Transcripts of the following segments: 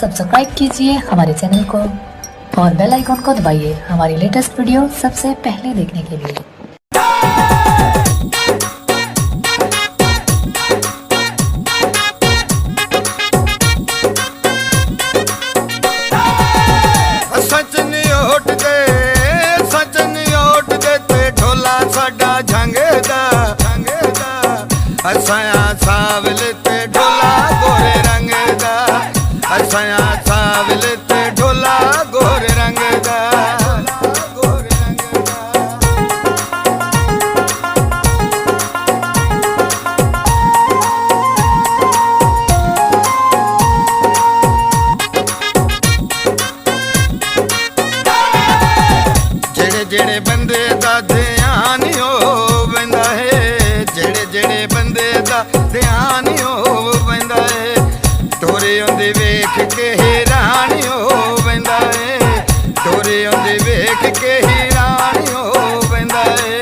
Subscribe कीजिए हमारे channel को और बेल आइकॉन को दबाइए हमारी लेटेस्ट वीडियो सबसे पहले देखने के लिए। असाया सावले ते ढोला गोरे रंग दा, असाया सावले ते ढोला गोरे रंग दा। जेड़े जेड़े बंदे दा ध्यान हो वेंदा है, जेड़े जेड़े बंदे दा ध्यान हो वेंदा है, टोरे आंदे वेख के हैरान हो वेंदा है, टोरे आंदे वेख के हैरान हो वेंदा है।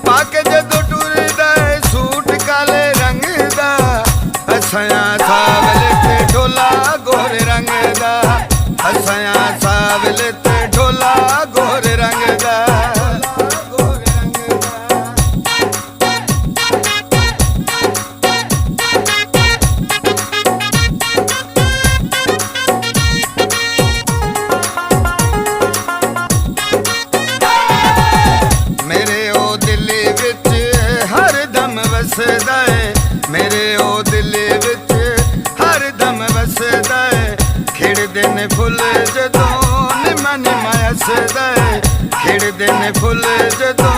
पाके जदों टुरदा है सूट काले रंग दा, असाया सावले ते ढोला गोरे रंग दा, असाया सावले ते ढोला गोरे रंग दा। मेरे ओ दिल विच हर दम वसदा है, खिड़दे ने फुल जदों निमा निमा हसदा है, खिड़दे ने फुल जदों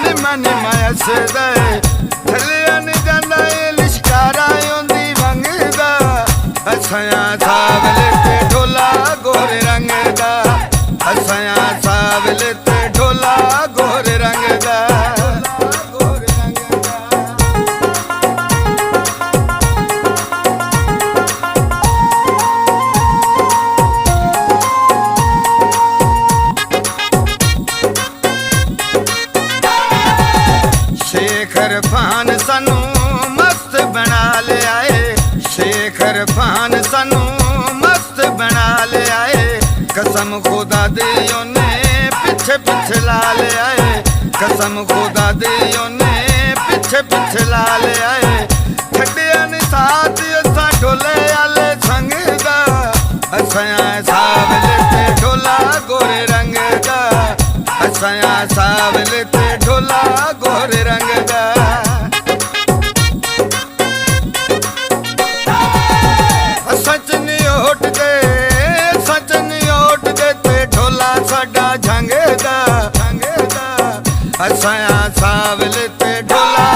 निमा निमा हसदा है। थल्लिया नहीं जांदा ए लिशकारा आंदी वंगदा, असाया सावले ते ढोला गोरे रंग दा, असाया सावले ते ढोला गोरे रंग दा। शेखर फान सानू मस्त बना ले आए, शेखर फान सानू मस्त बना ले आए, कसम खुदा दी ओने पिछे पिछे ला ले आए, कसम खुदा दी ओने पिछे पिछे ला ले आए। छड्डिया नी साथ असां ढोले आले संग दा, असाया सावले ते ढोला गोरे रंग दा, असाया सावले ते ढोला गोरे रंग दा। सच नहीं उठदे, सच नहीं उठदे ते ढोला साडा झंग दा, असाया सावले ते ढोला